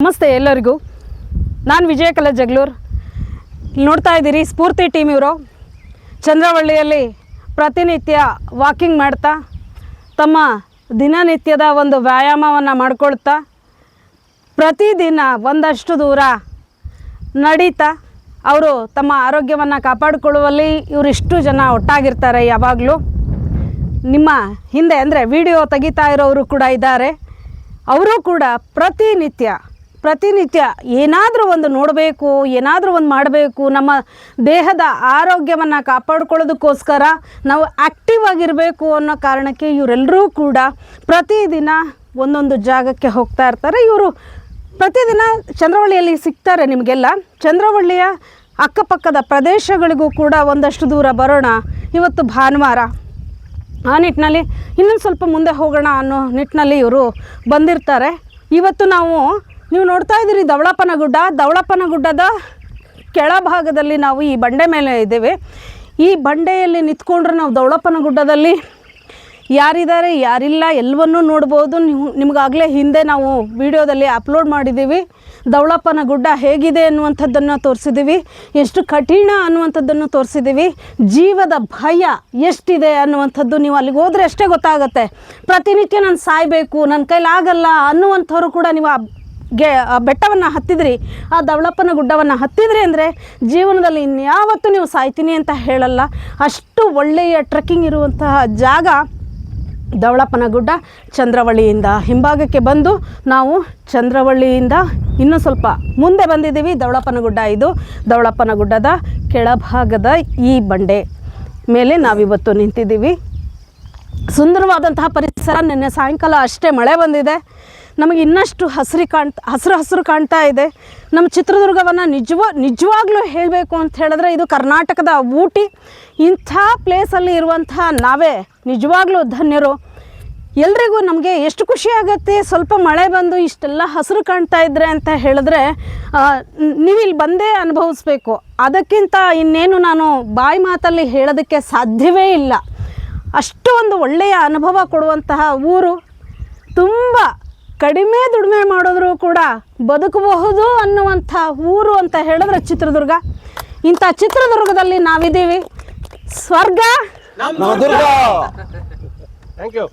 ನಮಸ್ತೆ ಎಲ್ಲರಿಗೂ. ನಾನು ವಿಜಯಕಲಾ ಜಗಳೂರು. ನೋಡ್ತಾ ಇದ್ದೀರಿ ಸ್ಫೂರ್ತಿ ಟೀಮ್ ಇವರು ಚಂದ್ರವಳ್ಳಿಯಲ್ಲಿ ಪ್ರತಿನಿತ್ಯ ವಾಕಿಂಗ್ ಮಾಡ್ತಾ ತಮ್ಮ ದಿನನಿತ್ಯದ ಒಂದು ವ್ಯಾಯಾಮವನ್ನು ಮಾಡ್ಕೊಳ್ತಾ ಪ್ರತಿದಿನ ಒಂದಷ್ಟು ದೂರ ನಡೀತಾ ಅವರು ತಮ್ಮ ಆರೋಗ್ಯವನ್ನು ಕಾಪಾಡಿಕೊಳ್ಳುವಲ್ಲಿ ಇವರಿಷ್ಟು ಜನ ಒಟ್ಟಾಗಿರ್ತಾರೆ. ಯಾವಾಗಲೂ ನಿಮ್ಮ ಹಿಂದೆ ಅಂದರೆ ವಿಡಿಯೋ ತೆಗಿತಾ ಇರೋರು ಕೂಡ ಇದ್ದಾರೆ. ಅವರು ಕೂಡ ಪ್ರತಿನಿತ್ಯ ಏನಾದರೂ ಒಂದು ನೋಡಬೇಕು, ಏನಾದರೂ ಒಂದು ಮಾಡಬೇಕು, ನಮ್ಮ ದೇಹದ ಆರೋಗ್ಯವನ್ನು ಕಾಪಾಡಿಕೊಳ್ಳೋದಕ್ಕೋಸ್ಕರ ನಾವು ಆ್ಯಕ್ಟಿವ್ ಆಗಿರಬೇಕು ಅನ್ನೋ ಕಾರಣಕ್ಕೆ ಇವರೆಲ್ಲರೂ ಕೂಡ ಪ್ರತಿದಿನ ಒಂದೊಂದು ಜಾಗಕ್ಕೆ ಹೋಗ್ತಾ ಇರ್ತಾರೆ. ಇವರು ಪ್ರತಿದಿನ ಚಂದ್ರವಳ್ಳಿಯಲ್ಲಿ ಸಿಗ್ತಾರೆ. ನಿಮಗೆಲ್ಲ ಚಂದ್ರವಳ್ಳಿಯ ಅಕ್ಕಪಕ್ಕದ ಪ್ರದೇಶಗಳಿಗೂ ಕೂಡ ಒಂದಷ್ಟು ದೂರ ಬರೋಣ. ಇವತ್ತು ಭಾನುವಾರ, ಆ ನಿಟ್ಟಿನಲ್ಲಿ ಇನ್ನೊಂದು ಸ್ವಲ್ಪ ಮುಂದೆ ಹೋಗೋಣ ಅನ್ನೋ ನಿಟ್ಟಿನಲ್ಲಿ ಇವರು ಬಂದಿರ್ತಾರೆ. ಇವತ್ತು ನೀವು ನೋಡ್ತಾ ಇದ್ದೀರಿ ಧವಳಪ್ಪನ ಗುಡ್ಡದ ಕೆಳಭಾಗದಲ್ಲಿ ನಾವು ಈ ಬಂಡೆ ಮೇಲೆ ಇದ್ದೇವೆ. ಈ ಬಂಡೆಯಲ್ಲಿ ನಿಂತ್ಕೊಂಡ್ರೆ ನಾವು ಧವಳಪ್ಪನ ಗುಡ್ಡದಲ್ಲಿ ಯಾರಿದ್ದಾರೆ ಯಾರಿಲ್ಲ ಎಲ್ಲವನ್ನೂ ನೋಡ್ಬೋದು. ನಿಮಗಾಗಲೇ ಹಿಂದೆ ನಾವು ವಿಡಿಯೋದಲ್ಲಿ ಅಪ್ಲೋಡ್ ಮಾಡಿದ್ದೀವಿ. ಧವಳಪ್ಪನ ಗುಡ್ಡ ಹೇಗಿದೆ ಅನ್ನುವಂಥದ್ದನ್ನು ತೋರಿಸಿದ್ದೀವಿ, ಎಷ್ಟು ಕಠಿಣ ಅನ್ನುವಂಥದ್ದನ್ನು ತೋರಿಸಿದ್ದೀವಿ, ಜೀವದ ಭಯ ಎಷ್ಟಿದೆ ಅನ್ನುವಂಥದ್ದು ನೀವು ಅಲ್ಲಿಗೆ ಹೋದರೆ ಅಷ್ಟೇ ಗೊತ್ತಾಗುತ್ತೆ. ಪ್ರತಿನಿತ್ಯ ನಾನು ಸಾಯಬೇಕು, ನನ್ನ ಕೈಲಾಗಲ್ಲ ಅನ್ನುವಂಥವ್ರು ಕೂಡ ನೀವು ಆ ಬೆಟ್ಟವನ್ನು ಹತ್ತಿದ್ರಿ, ಆ ಧವಳಪ್ಪನ ಗುಡ್ಡವನ್ನು ಹತ್ತಿದ್ರಿ ಅಂದರೆ ಜೀವನದಲ್ಲಿ ಇನ್ಯಾವತ್ತೂ ನೀವು ಸಾಯ್ತೀನಿ ಅಂತ ಹೇಳಲ್ಲ. ಅಷ್ಟು ಒಳ್ಳೆಯ ಟ್ರೆಕ್ಕಿಂಗ್ ಇರುವಂತಹ ಜಾಗ ಧವಳಪ್ಪನ ಗುಡ್ಡ. ಚಂದ್ರವಳ್ಳಿಯಿಂದ ಹಿಂಭಾಗಕ್ಕೆ ಬಂದು ನಾವು ಚಂದ್ರವಳ್ಳಿಯಿಂದ ಇನ್ನೂ ಸ್ವಲ್ಪ ಮುಂದೆ ಬಂದಿದ್ದೀವಿ. ಧವಳಪ್ಪನ ಗುಡ್ಡ ಇದು. ಧವಳಪ್ಪನ ಗುಡ್ಡದ ಕೆಳಭಾಗದ ಈ ಬಂಡೆ ಮೇಲೆ ನಾವಿವತ್ತು ನಿಂತಿದ್ದೀವಿ. ಸುಂದರವಾದಂತಹ ಪರಿಸರ. ನಿನ್ನೆ ಸಾಯಂಕಾಲ ಅಷ್ಟೇ ಮಳೆ ಬಂದಿದೆ. ನಮಗೆ ಇನ್ನಷ್ಟು ಹಸಿರು ಕಾಣ್ತಾ ಇದೆ. ನಮ್ಮ ಚಿತ್ರದುರ್ಗವನ್ನು ನಿಜವಾಗ್ಲೂ ಹೇಳಬೇಕು ಅಂತ ಹೇಳಿದ್ರೆ ಇದು ಕರ್ನಾಟಕದ ಊಟಿ. ಇಂಥ ಪ್ಲೇಸಲ್ಲಿ ಇರುವಂತಹ ನಾವೇ ನಿಜವಾಗ್ಲೂ ಧನ್ಯರು. ಎಲ್ರಿಗೂ ನಮಗೆ ಎಷ್ಟು ಖುಷಿ ಆಗುತ್ತೆ ಸ್ವಲ್ಪ ಮಳೆ ಬಂದು ಇಷ್ಟೆಲ್ಲ ಹಸಿರು ಕಾಣ್ತಾ ಇದ್ರೆ ಅಂತ ಹೇಳಿದ್ರೆ ನೀವು ಇಲ್ಲಿ ಬಂದೇ ಅನುಭವಿಸ್ಬೇಕು. ಅದಕ್ಕಿಂತ ಇನ್ನೇನು ನಾನು ಬಾಯಿ ಮಾತಲ್ಲಿ ಹೇಳೋದಕ್ಕೆ ಸಾಧ್ಯವೇ ಇಲ್ಲ. ಅಷ್ಟು ಒಂದು ಒಳ್ಳೆಯ ಅನುಭವ ಕೊಡುವಂತಹ ಊರು. ತುಂಬ ಕಡಿಮೆ ದುಡಿಮೆ ಮಾಡಿದ್ರೂ ಕೂಡ ಬದುಕಬಹುದು ಅನ್ನುವಂಥ ಊರು ಅಂತ ಹೇಳಿದ್ರೆ ಚಿತ್ರದುರ್ಗ. ಇಂಥ ಚಿತ್ರದುರ್ಗದಲ್ಲಿ ನಾವಿದ್ದೀವಿ. ಸ್ವರ್ಗ. Thank you.